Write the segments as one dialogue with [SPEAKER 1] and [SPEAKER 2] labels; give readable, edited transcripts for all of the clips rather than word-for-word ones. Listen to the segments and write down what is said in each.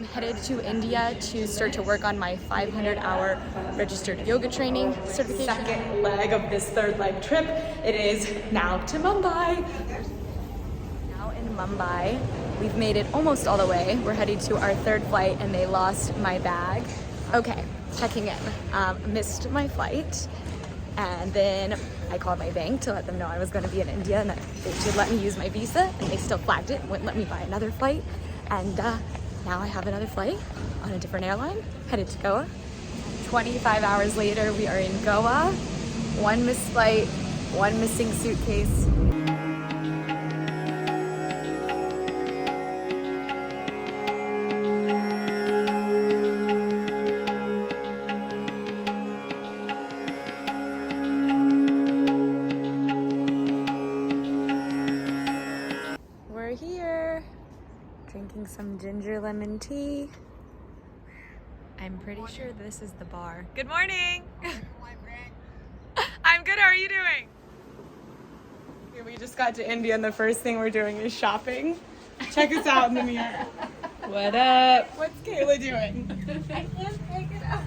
[SPEAKER 1] I'm headed to India to start to work on my 500-hour registered yoga training certification. Second leg of this third leg trip. It is now to Mumbai. Now in Mumbai, we've made it almost all the way. We're heading to our third flight and they lost my bag. Okay, checking in. Missed my flight. And then I called my bank to let them know I was going to be in India and that they should let me use my visa, and they still flagged it and wouldn't let me buy another flight. And now I have another flight on a different airline, headed to Goa. 25 hours later, we are in Goa. One missed flight, one missing suitcase. Here drinking some ginger lemon tea. I'm pretty sure this is the bar. Good morning. I'm good. How are you doing? We just got to India and the first thing we're doing is shopping. Check us out in the mirror. What up? What's Kayla doing? I can't pick it up.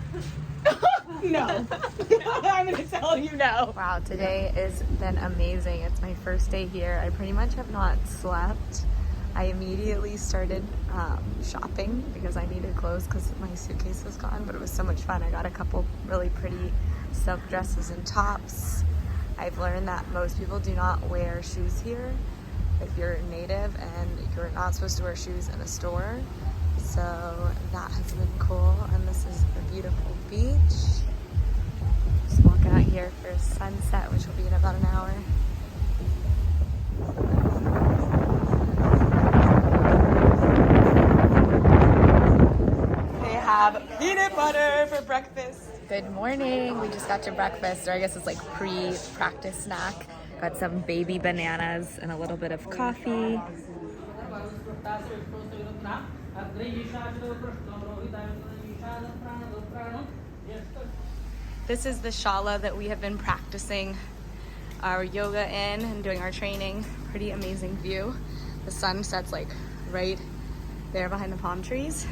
[SPEAKER 1] No. I'm gonna tell you no. Wow, today has been amazing. It's my first day here. I pretty much have not slept. I immediately started shopping because I needed clothes because my suitcase was gone, but it was so much fun. I got a couple really pretty silk dresses and tops. I've learned that most people do not wear shoes here if you're native, and you're not supposed to wear shoes in a store. So that has been cool, and this is a beautiful beach. Just walking out here for sunset, which will be in about an hour. They have peanut butter for breakfast. Good morning. We just got to breakfast, or I guess it's like pre-practice snack. Got some baby bananas and a little bit of coffee. This is the Shala that we have been practicing our yoga in and doing our training. Pretty amazing view. The sun sets like right there behind the palm trees.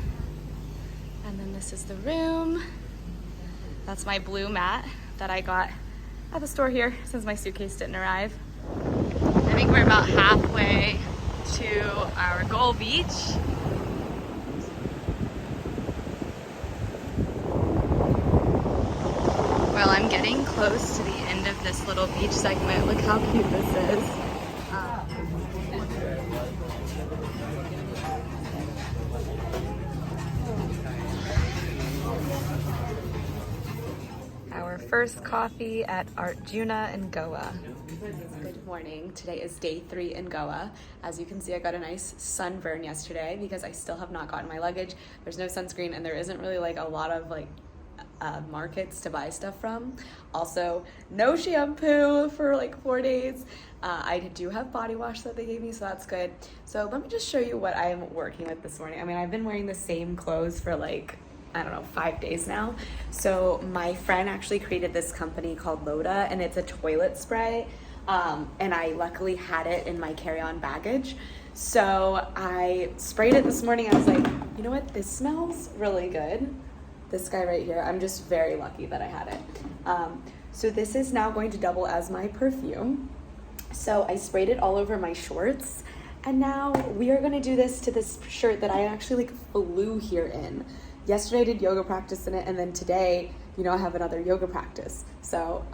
[SPEAKER 1] And then this is the room. That's my blue mat that I got at the store here since my suitcase didn't arrive. I think we're about halfway to our goal beach. Well, I'm getting close to the end of this little beach segment. Look how cute this is. Our first coffee at Artjuna in Goa. Good morning. Today is day 3 in Goa. As you can see, I got a nice sunburn yesterday because I still have not gotten my luggage. There's no sunscreen and there isn't really like a lot of like markets to buy stuff from. Also, no shampoo for like 4 days. I do have body wash that they gave me, so that's good. So let me just show you what I'm working with this morning. I mean, I've been wearing the same clothes for like, I don't know, 5 days now. So my friend actually created this company called Loda, and it's a toilet spray. And I luckily had it in my carry-on baggage. So I sprayed it this morning. I was like, you know what? This smells really good. This guy right here. I'm just very lucky that I had it. So this is now going to double as my perfume. So I sprayed it all over my shorts. And now we are going to do this to this shirt that I actually like flew here in. Yesterday I did yoga practice in it, and then today, you know, I have another yoga practice. So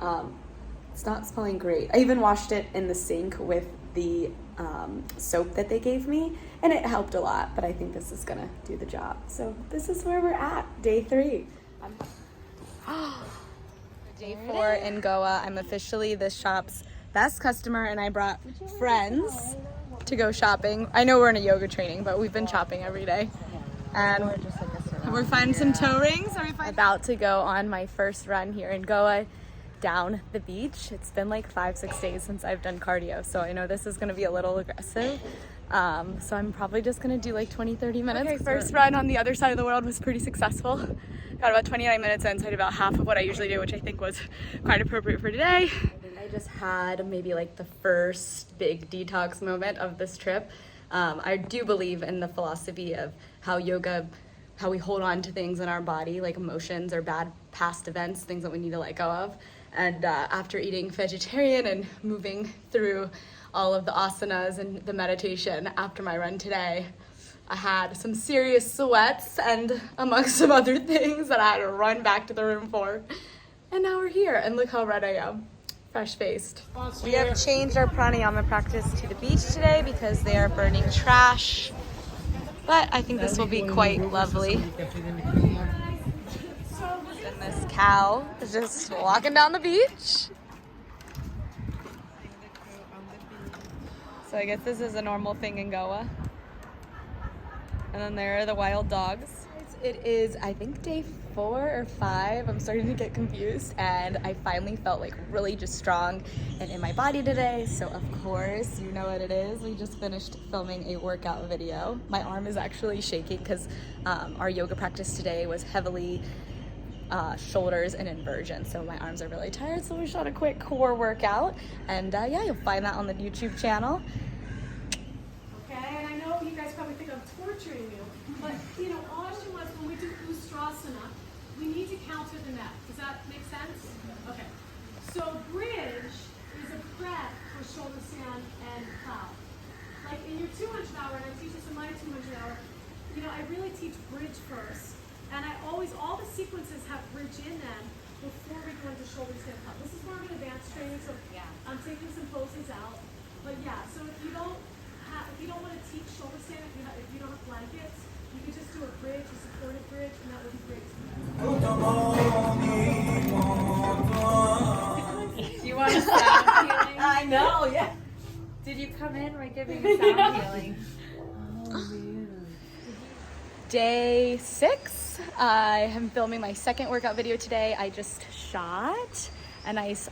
[SPEAKER 1] it's not smelling great. I even washed it in the sink with the soap that they gave me, and it helped a lot, but I think this is gonna do the job. So this is where we're at, day 3. Day 4 in Goa. I'm officially this shop's best customer, and I brought friends to go shopping. I know we're in a yoga training, but we've been shopping every day. And we're finding some toe rings. About to go on my first run here in Goa down the beach. It's been like 5-6 days since I've done cardio, so I know this is going to be a little aggressive. So I'm probably just going to do like 20-30 minutes. Okay, first run on the other side of the world was pretty successful. Got about 29 minutes in, so I did about half of what I usually do, which I think was quite appropriate for today. I just had maybe like the first big detox moment of this trip. I do believe in the philosophy of how yoga how we hold on to things in our body, like emotions or bad past events, things that we need to let go of. And after eating vegetarian and moving through all of the asanas and the meditation after my run today, I had some serious sweats and amongst some other things that I had to run back to the room for. And now we're here, and look how red I am, fresh-faced. We have changed our pranayama practice to the beach today because they are burning trash. But I think this will be quite lovely. And this cow is just walking down the beach. So I guess this is a normal thing in Goa. And then there are the wild dogs. It is, I think, day 4 or 5. I'm starting to get confused, and I finally felt like really just strong and in my body today. So of course, you know what it is. We just finished filming a workout video. My arm is actually shaking because our yoga practice today was heavily shoulders and inversion. So my arms are really tired. So we shot a quick core workout, and yeah, you'll find that on the YouTube channel.
[SPEAKER 2] Okay, and I know you guys probably think I'm torturing you, but you know, all she wants when we do Ustrasana, we need to counter the neck. Does that make sense? Okay. So bridge is a prep for shoulder stand and plow. Like in your 200 hour, and I teach this in my 200 hour, you know, I really teach bridge first. And I always, all the sequences have bridge in them before we go into shoulder stand plow. This is more of an advanced training, so yeah, I'm taking some poses out. But yeah, so if you don't want to teach shoulder stand, if you don't have blankets, you can just do a bridge, a supportive bridge, and that would be great.
[SPEAKER 3] Do you want a sound healing? I know, yeah. Did you come in? We're giving a sound healing.
[SPEAKER 1] Day 6. I am filming my second workout video today. I just shot a nice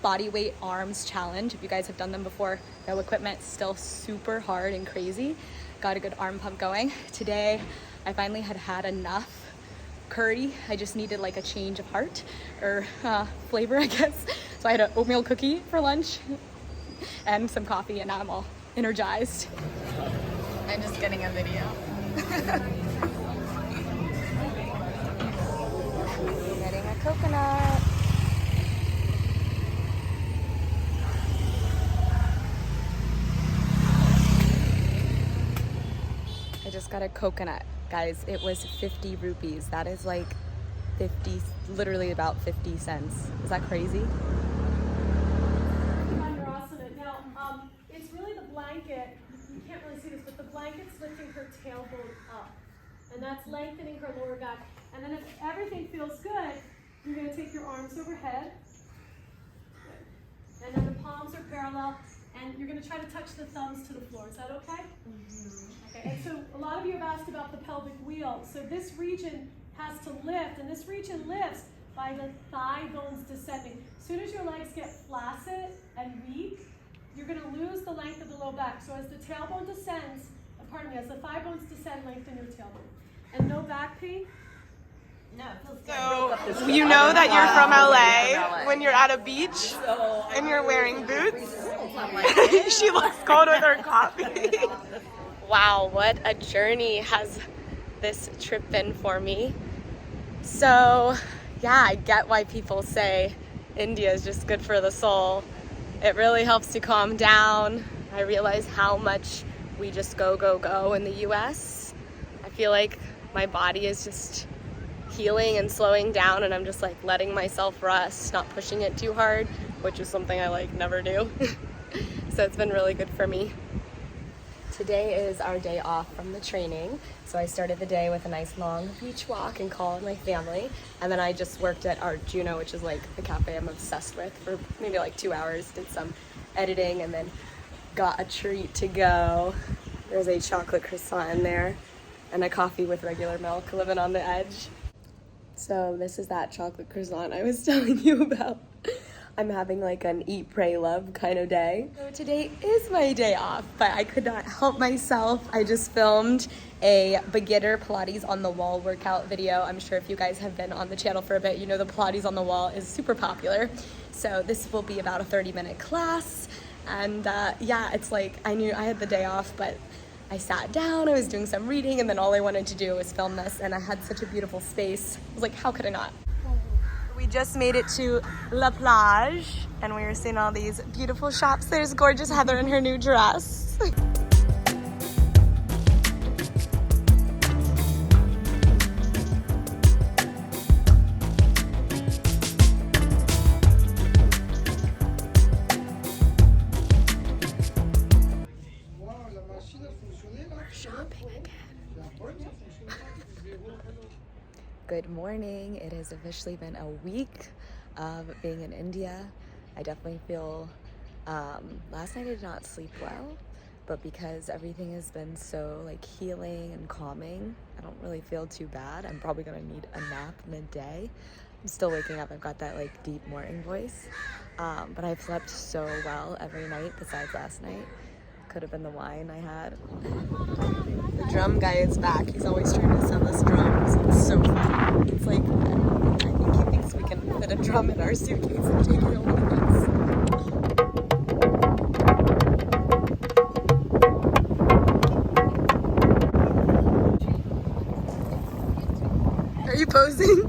[SPEAKER 1] body weight arms challenge. If you guys have done them before, no equipment, still super hard and crazy. Got a good arm pump going. Today, I finally had enough curry. I just needed like a change of heart or flavor, I guess. So I had an oatmeal cookie for lunch and some coffee, and now I'm all energized. I'm just getting a video. Getting a coconut. I just got a coconut, guys. It was 50 rupees. That is like 50, literally about 50 cents. Is that crazy?
[SPEAKER 2] Now, it's really the blanket. You can't really see this, but the blanket's lifting her tailbone up. And that's lengthening her lower back. And then if everything feels good, you're going to take your arms overhead. Good. And then the palms are parallel. And you're going to try to touch the thumbs to the floor. Is that okay? Mm-hmm. Okay. And so a lot of you have asked about the pelvic wheel. So this region has to lift, and this region lifts by the thigh bones descending. As soon as your legs get flaccid and weak, you're going to lose the length of the low back. So as the tailbone descends, as the thigh bones descend, lengthen your tailbone. And no back pain?
[SPEAKER 3] No, it feels good.
[SPEAKER 4] So, you know that you're from LA when you're at a beach and you're wearing boots. She looks cold with her coffee.
[SPEAKER 1] Wow, what a journey has this trip been for me. So, yeah, I get why people say India is just good for the soul. It really helps to calm down. I realize how much we just go in the US. I feel like my body is just healing and slowing down, and I'm just like letting myself rest, not pushing it too hard, which is something I like never do. So it's been really good for me. Today is our day off from the training. So I started the day with a nice long beach walk and call with my family. And then I just worked at Artjuna, which is like the cafe I'm obsessed with, for maybe like 2 hours, did some editing, and then got a treat to go. There's a chocolate croissant in there and a coffee with regular milk, living on the edge. So this is that chocolate croissant I was telling you about. I'm having like an eat, pray, love kind of day. So today is my day off, but I could not help myself. I just filmed a beginner Pilates on the wall workout video. I'm sure if you guys have been on the channel for a bit, you know the Pilates on the wall is super popular. So this will be about a 30-minute class. And yeah, it's like, I knew I had the day off, but I sat down, I was doing some reading, and then all I wanted to do was film this, and I had such a beautiful space. I was like, how could I not? We just made it to La Plage, and we were seeing all these beautiful shops. There's gorgeous Heather in her new dress. Shopping again. Good morning. It has officially been a week of being in India. I definitely feel, last night I did not sleep well, but because everything has been so like healing and calming, I don't really feel too bad. I'm probably gonna need a nap midday. I'm still waking up. I've got that like deep morning voice, but I've slept so well every night besides last night. Could have been the wine I had. The drum guy is back. He's always trying to sell us drums. It's so fun. It's like, I think he thinks we can fit a drum in our suitcase and take it home with us. Are you posing?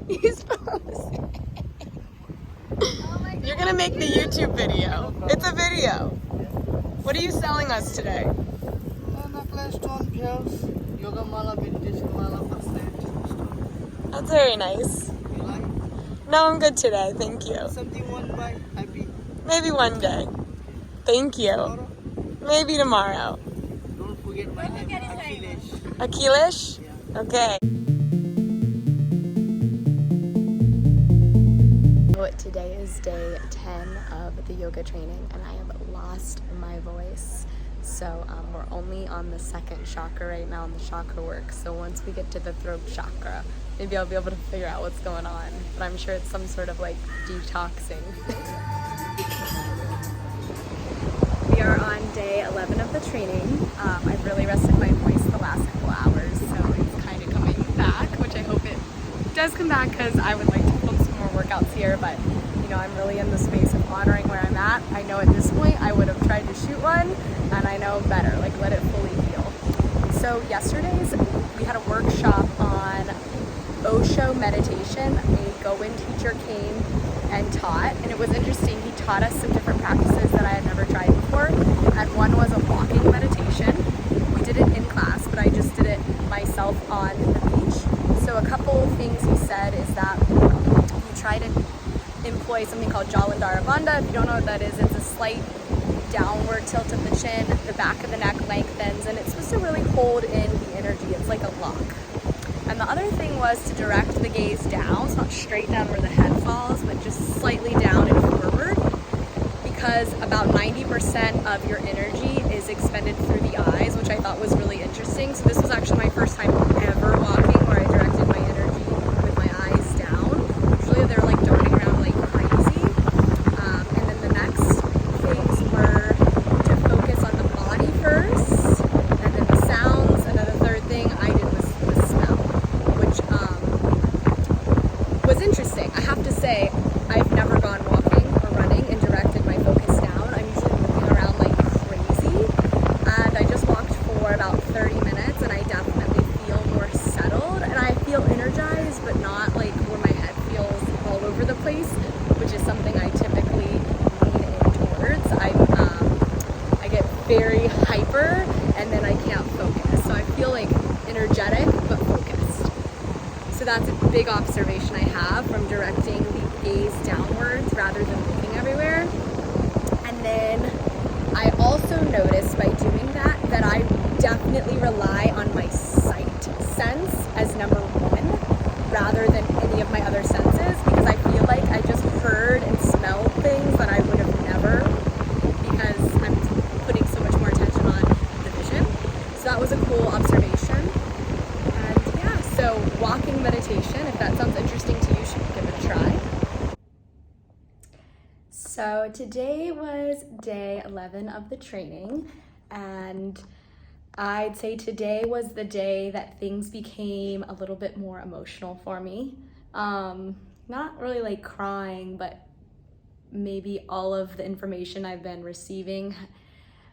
[SPEAKER 1] He's posing. You're gonna make the YouTube video. It's a video. What are you selling us today?
[SPEAKER 5] Necklace, stone pills, yoga mala, meditation mala, bracelet.
[SPEAKER 1] That's very nice.
[SPEAKER 5] You like?
[SPEAKER 1] No, I'm good today. Thank you.
[SPEAKER 5] Something one buy, happy.
[SPEAKER 1] Maybe one day. Thank you.
[SPEAKER 5] Tomorrow,
[SPEAKER 1] Maybe tomorrow.
[SPEAKER 5] don't forget my name, Akhilesh.
[SPEAKER 1] Akhilesh?
[SPEAKER 5] Yeah.
[SPEAKER 1] Okay. Today is day 10 of the yoga training, and I have lost my voice. So we're only on the second chakra right now in the chakra work. So once we get to the throat chakra, maybe I'll be able to figure out what's going on. But I'm sure it's some sort of like detoxing. We are on day 11 of the training. I've really rested my voice the last couple hours, so it's kind of coming back, which I hope it does come back because I would like to film some more workouts here, but you know, I'm really in the space of honoring where I'm at. I know at this point I would have tried to shoot one, and I know better, like let it fully heal. So yesterday's, we had a workshop on Osho meditation. A Goan teacher came and taught, and it was interesting. He taught us some different practices that I had never tried before, and one was a walking meditation. We did it in class, but I just did it myself on the beach. So a couple things he said is that you try to employ something called Jalandhara Bandha. If you don't know what that is, it's a slight downward tilt of the chin, the back of the neck lengthens, and it's supposed to really hold in the energy. It's like a lock. And the other thing was to direct the gaze down. It's not straight down where the head falls, but just slightly down and forward, because about 90% of your energy is expended through the eyes, which I thought was really interesting. So this was actually my first time ever walking where I directed my energy with my eyes down. Usually they're like darting around like crazy. And then the next things were to focus on the body first, and then the sounds, and then the third thing I did was the smell, which was interesting. I have to say, I've never gone walking or running and directed my focus down. I'm usually moving around like crazy, and I just walked for about 30 minutes, and I definitely feel more settled, and I feel energized, but not like where my head feels all over the place, which is something I typically lean in towards. I get very hyper, and then I can't focus. So I feel like energetic, but focused. So that's a big observation I have from directing the gaze downwards rather than looking everywhere. And then I also noticed by doing that I definitely rely on my sight sense as number one rather than any of my other senses, because I feel like I just heard and smelled things that I would have never, because I'm putting so much more attention on the vision. So that was a cool observation. And yeah, so walking meditation, if that sounds interesting to you, you should give it a try. So today was day 11 of the training, and I'd say today was the day that things became a little bit more emotional for me. Not really like crying, but maybe all of the information I've been receiving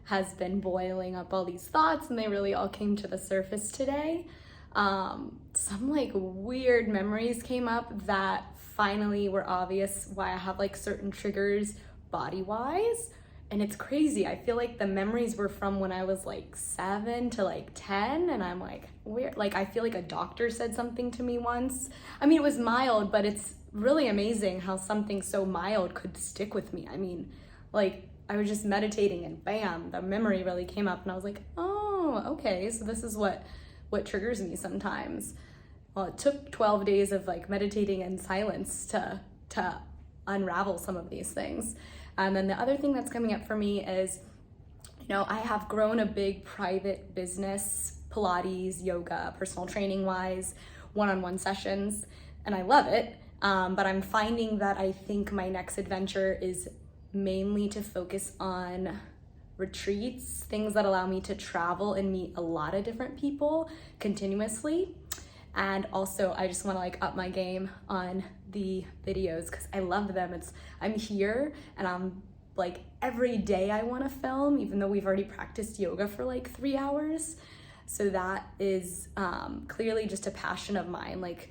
[SPEAKER 1] has been boiling up all these thoughts, and they really all came to the surface today. Some like weird memories came up that finally were obvious why I have like certain triggers body-wise. And it's crazy. I feel like the memories were from when I was like 7 to like 10, and I'm like, weird. Like, I feel like a doctor said something to me once. I mean, it was mild, but it's really amazing how something so mild could stick with me. I mean, like, I was just meditating and bam, the memory really came up, and I was like, oh, okay, so this is what triggers me sometimes. Well, it took 12 days of like meditating in silence to unravel some of these things. And then the other thing that's coming up for me is, you know, I have grown a big private business, Pilates, yoga, personal training wise, one-on-one sessions, and I love it. But I'm finding that I think my next adventure is mainly to focus on retreats, things that allow me to travel and meet a lot of different people continuously. And also I just want to like up my game on the videos because I love them. I'm here and I'm like every day I want to film, even though we've already practiced yoga for like 3 hours. So that is clearly just a passion of mine. Like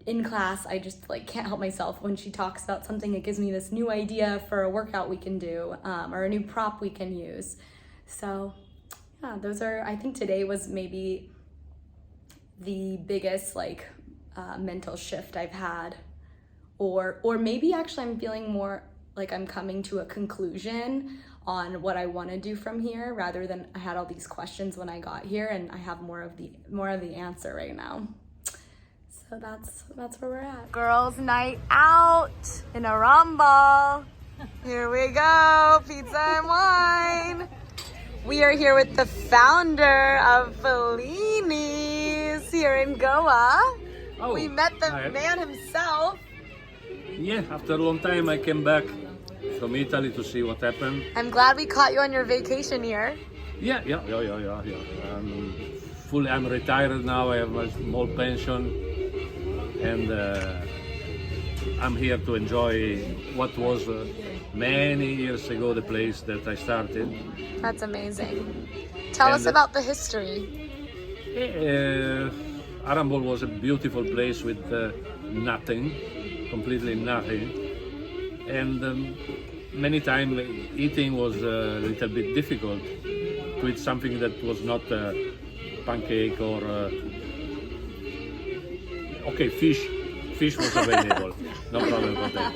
[SPEAKER 1] in class, I just like can't help myself when she talks about something. It gives me this new idea for a workout we can do or a new prop we can use. So yeah, I think today was maybe the biggest like mental shift I've had, or maybe actually I'm feeling more like I'm coming to a conclusion on what I want to do from here, rather than I had all these questions when I got here, and I have more of the answer right now. So that's where we're at.
[SPEAKER 4] Girls' night out in Arambol. Here we go, pizza and wine. We are here with the founder of Fellini's here in Goa.
[SPEAKER 6] Oh,
[SPEAKER 4] We met the
[SPEAKER 6] hi.
[SPEAKER 4] man himself.
[SPEAKER 6] Yeah, after a long time I came back from Italy to see what happened.
[SPEAKER 4] I'm glad we caught you on your vacation here.
[SPEAKER 6] Yeah. I'm retired now, I have my small pension, and I'm here to enjoy what was many years ago the place that I started.
[SPEAKER 4] That's amazing. Tell us
[SPEAKER 6] And,
[SPEAKER 4] about the history.
[SPEAKER 6] Arambol was a beautiful place with nothing, completely nothing, and many times eating was a little bit difficult to eat something that was not pancake or okay, fish was available, no problem with that.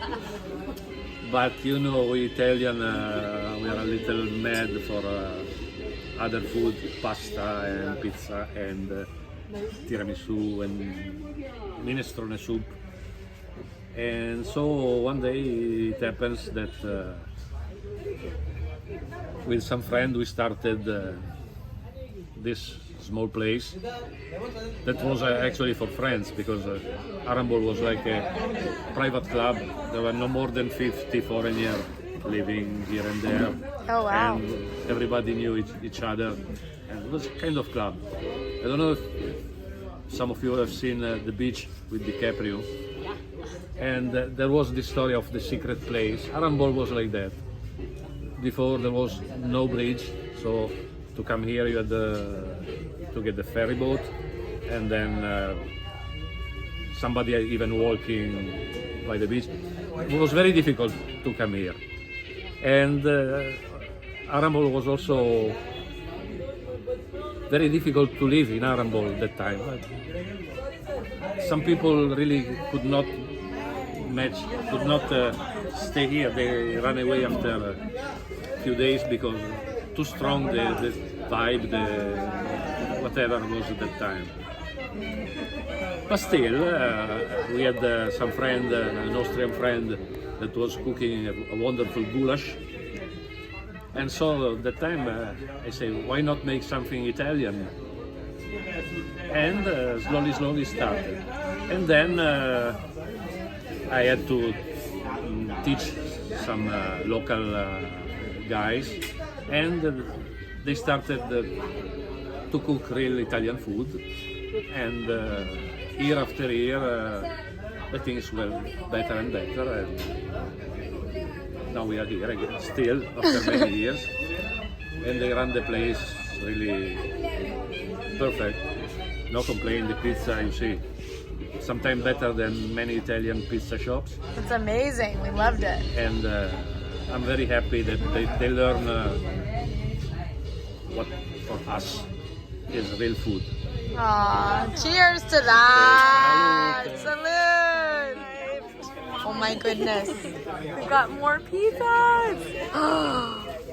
[SPEAKER 6] But you know, we Italian, we are a little mad for other food, pasta and pizza and tiramisu and minestrone soup. And so one day it happens that with some friend we started this small place that was actually for friends, because Arambol was like a private club. There were no more than 50 foreigners living here and there.
[SPEAKER 4] Oh, wow.
[SPEAKER 6] And everybody knew each other, and it was a kind of club. I don't know if some of you have seen The Beach with DiCaprio, and there was this story of the secret place. Arambol was like that. Before there was no bridge, so to come here you had to get the ferry boat, and then somebody even walking by the beach. It was very difficult to come here. And Arambol was also very difficult to live in Arambol at that time. Some people really could not stay here. They ran away after a few days because too strong the vibe, the whatever was at that time. But still, we had some friend, an Austrian friend, that was cooking a wonderful goulash. And so at that time I said, why not make something Italian? And slowly started. And then I had to teach some local guys, and they started to cook real Italian food. And year after year, the things were better and better. And now we are here again, still after many years. and the grande place really perfect. No complaint. The pizza, you see, sometimes better than many Italian pizza shops.
[SPEAKER 4] It's amazing. We loved it.
[SPEAKER 6] And I'm very happy that they learn what for us is real food.
[SPEAKER 4] Aw, cheers to that! Salute! Oh my goodness. We've got more pizzas!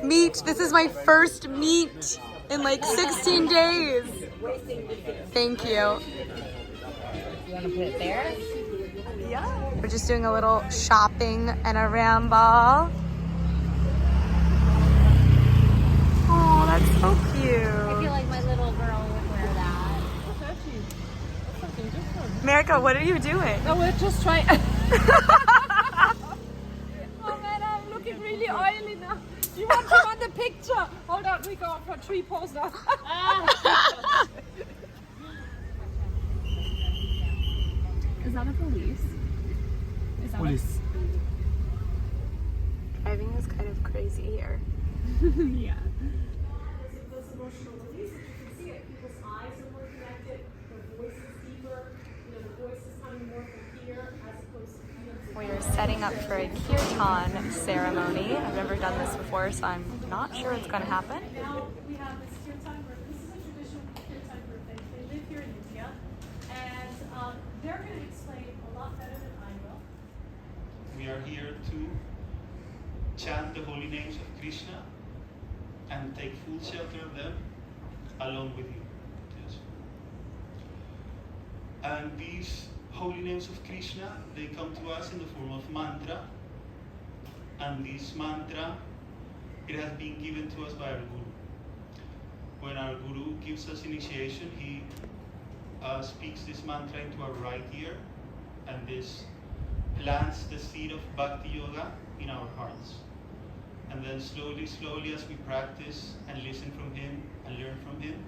[SPEAKER 4] Meat! This is my first meat in like 16 days. Thank you.
[SPEAKER 3] You want to put it there?
[SPEAKER 4] Yeah. We're just doing a little shopping and a Arambol. Oh, that's so
[SPEAKER 3] I
[SPEAKER 4] cute.
[SPEAKER 3] feel like my little girl would wear that.
[SPEAKER 4] America, what are you doing?
[SPEAKER 2] No, we're just trying. Oh man, I'm looking really oily now. You want to want the picture? Hold on, we go for tree pose now.
[SPEAKER 1] Is that a police?
[SPEAKER 5] Police.
[SPEAKER 4] Driving is kind of crazy here.
[SPEAKER 1] Yeah.
[SPEAKER 2] Those emotional releases, you can see it. People's eyes are more connected, their voice is deeper, the voice is coming more from here as opposed to here.
[SPEAKER 4] We are setting up for a kirtan ceremony. I've never done this before, so I'm not sure what's going to happen.
[SPEAKER 2] Now we have this kirtan group. This is a traditional kirtan group. They live here in India, and they're going to explain a lot better than I will.
[SPEAKER 7] We are here to chant the holy names of Krishna and take full shelter of them along with you. Yes. And these holy names of Krishna, they come to us in the form of mantra. And this mantra, it has been given to us by our Guru. When our Guru gives us initiation, he speaks this mantra into our right ear, and this plants the seed of Bhakti Yoga in our hearts. And then slowly, as we practice and listen from him and learn from him,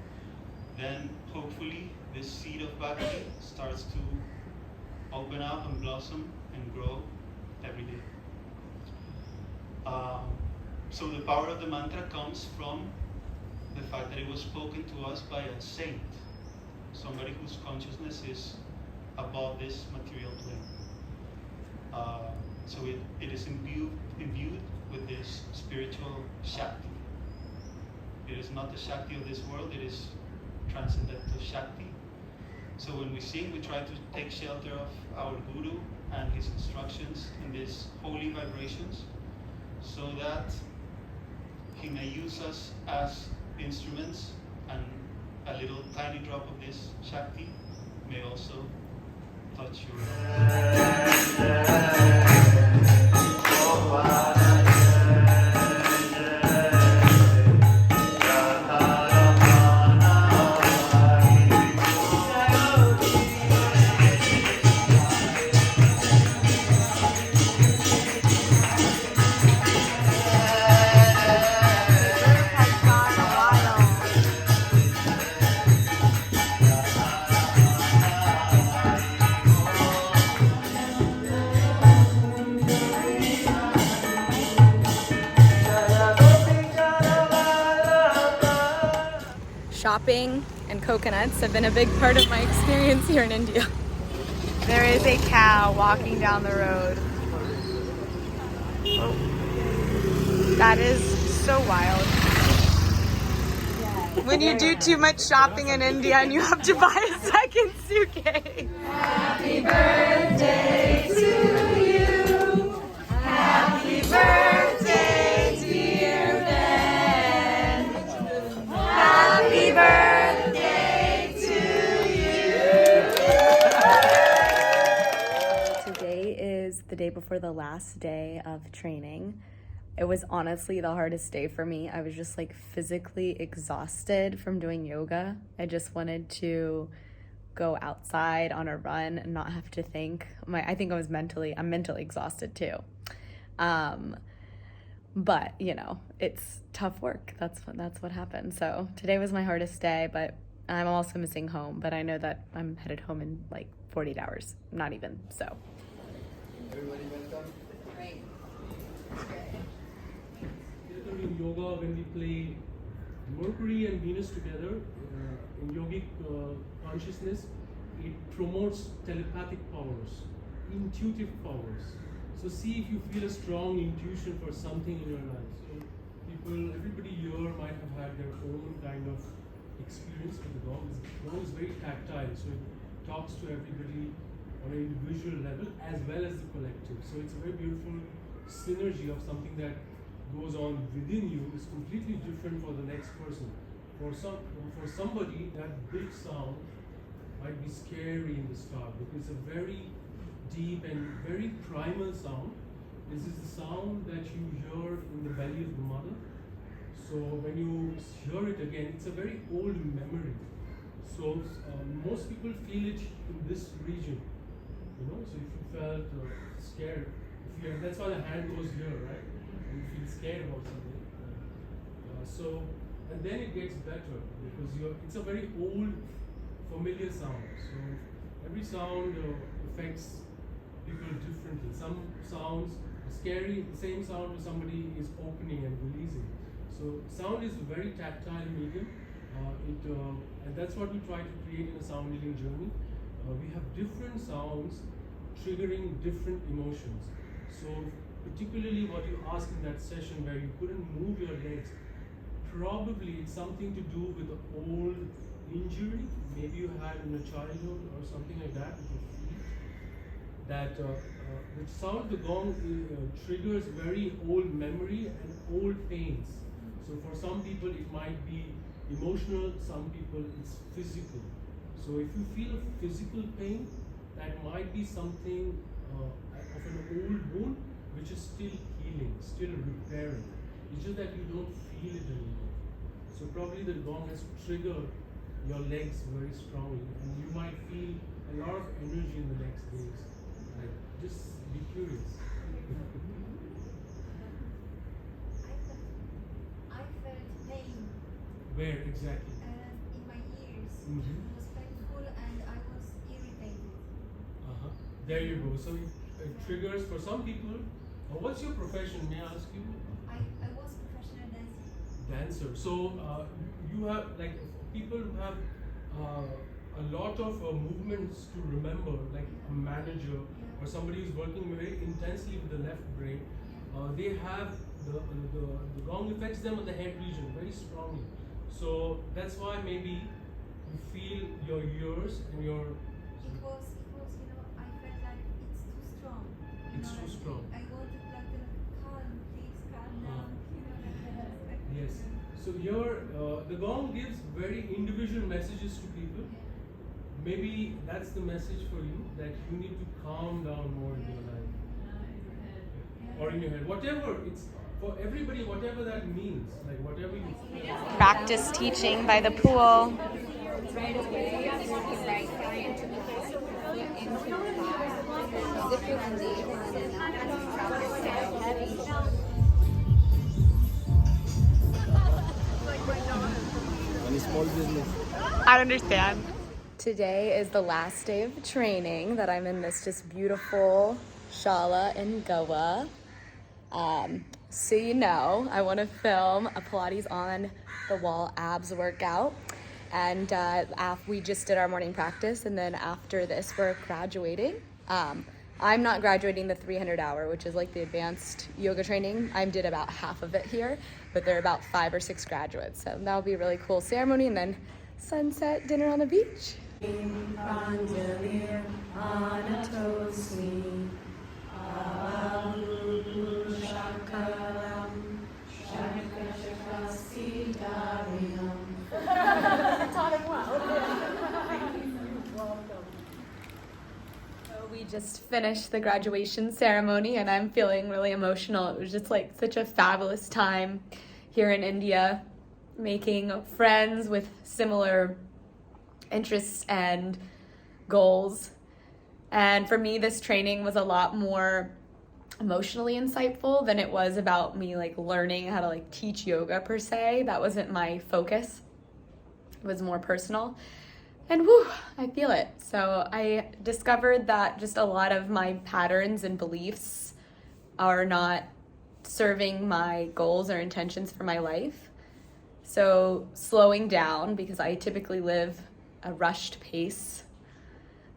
[SPEAKER 7] then hopefully this seed of Bhakti starts to open up and blossom and grow every day. So the power of the mantra comes from the fact that it was spoken to us by a saint, somebody whose consciousness is above this material plane. So it is imbued with this spiritual Shakti. It is not the Shakti of this world, it is transcendental Shakti. So when we sing, we try to take shelter of our Guru and his instructions in these holy vibrations, so that he may use us as instruments, and a little tiny drop of this Shakti may also touch your
[SPEAKER 1] Shopping and coconuts have been a big part of my experience here in India.
[SPEAKER 4] There is a cow walking down the road. Oh. That is so wild. When you do too much shopping in India and you have to buy a second suitcase. Happy birthday to you. Happy birthday, dear Ben. Happy birthday to you.
[SPEAKER 1] Today is the day before the last day of training. It was honestly the hardest day for me. I was just like physically exhausted from doing yoga. I just wanted to go outside on a run and not have to think. I think I'm mentally exhausted too. But you know, it's tough work. That's what happened. So today was my hardest day, but I'm also missing home. But I know that I'm headed home in like 48 hours, not even, so.
[SPEAKER 5] Everybody welcome.
[SPEAKER 8] Yoga, when we play Mercury and Venus together in yogic consciousness, it promotes telepathic powers, intuitive powers. So see if you feel a strong intuition for something in your life. So everybody here might have had their own kind of experience with the gong. The gong is very tactile, so it talks to everybody on an individual level as well as the collective. So it's a very beautiful synergy of something that goes on within you is completely different for the next person. For somebody, that big sound might be scary in the start because it's a very deep and very primal sound. This is the sound that you hear in the belly of the mother. So when you hear it again, it's a very old memory. So most people feel it in this region. You know, so if you felt scared, that's why the hand goes here, right? You feel scared about something. And then it gets better because it's a very old, familiar sound. So every sound affects people differently. Some sounds are scary, the same sound to somebody is opening and releasing. So sound is a very tactile medium, and that's what we try to create in a sound healing journey. We have different sounds triggering different emotions. So particularly what you asked in that session where you couldn't move your legs, probably it's something to do with the old injury maybe you had in your childhood or something like that with your feet. That the sound of the gong triggers very old memory and old pains. So for some people it might be emotional, some people it's physical. So if you feel a physical pain, that might be something of an old wound which is still healing, still repairing. It's just that you don't feel it anymore. So probably the gong has triggered your legs very strongly, and you might feel a lot of energy in the next days. Like, just be curious.
[SPEAKER 9] I felt pain.
[SPEAKER 8] Where exactly?
[SPEAKER 9] In my ears.
[SPEAKER 8] Mm-hmm.
[SPEAKER 9] It was painful and I was irritated.
[SPEAKER 8] There you go. So it triggers for some people. What's your profession? May I ask you?
[SPEAKER 9] I was professional dancer.
[SPEAKER 8] Dancer. So you have like people who have a lot of movements to remember, like a manager or somebody who's working very intensely with the left brain. They have the gong affects them on the head region very strongly. So that's why maybe you feel your ears and your.
[SPEAKER 9] It was, I felt like it's too strong.
[SPEAKER 8] It's too strong.
[SPEAKER 9] I wanted like calm, please calm down.
[SPEAKER 8] Yes. So the gong gives very individual messages to people. Maybe that's the message for you, that you need to calm down more in your life. Or in your head. Whatever, it's for everybody, whatever that means. Like whatever you
[SPEAKER 4] Practice teaching by the pool.
[SPEAKER 5] Any small business.
[SPEAKER 4] I understand.
[SPEAKER 1] Today is the last day of training that I'm in this just beautiful Shala in Goa. So I want to film a Pilates on the wall abs workout. And we just did our morning practice, and then after this we're graduating. I'm not graduating the 300 hour, which is like the advanced yoga training. I did about half of it here, but there are about 5 or 6 graduates. So that'll be a really cool ceremony, and then sunset dinner on the beach. We just finished the graduation ceremony and I'm feeling really emotional. It was just like such a fabulous time here in India, making friends with similar interests and goals. And for me, this training was a lot more emotionally insightful than it was about me like learning how to like teach yoga per se. That wasn't my focus. It was more personal. And whew, I feel it. So I discovered that just a lot of my patterns and beliefs are not serving my goals or intentions for my life. So slowing down, because I typically live a rushed pace.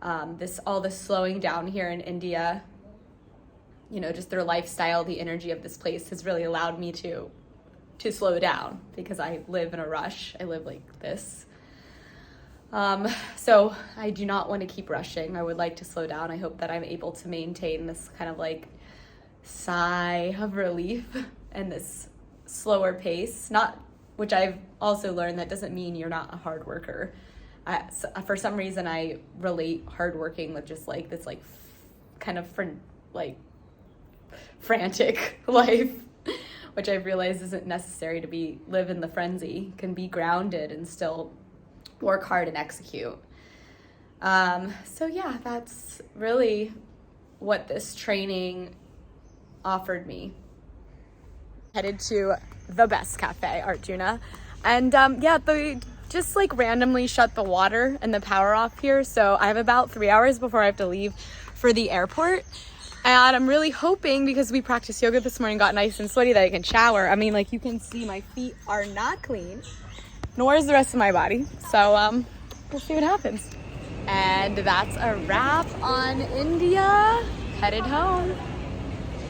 [SPEAKER 1] All this slowing down here in India, you know, just their lifestyle, the energy of this place has really allowed me to slow down, because I live in a rush. I live like this. So I do not want to keep rushing. I would like to slow down. I hope that I'm able to maintain this kind of like sigh of relief and this slower pace, which I've also learned that doesn't mean you're not a hard worker. For some reason, I relate hardworking with just like this, like kind of frantic life, which I've realized isn't necessary to live in the frenzy. Can be grounded and still work hard and execute. So yeah, that's really what this training offered me. Headed to the best cafe, Artjuna, and they just like randomly shut the water and the power off here, so I have about 3 hours before I have to leave for the airport. And I'm really hoping, because we practiced yoga this morning, got nice and sweaty, that I can shower. I mean, like you can see, my feet are not clean, nor is the rest of my body. So we'll see what happens. And that's a wrap on India. Headed home.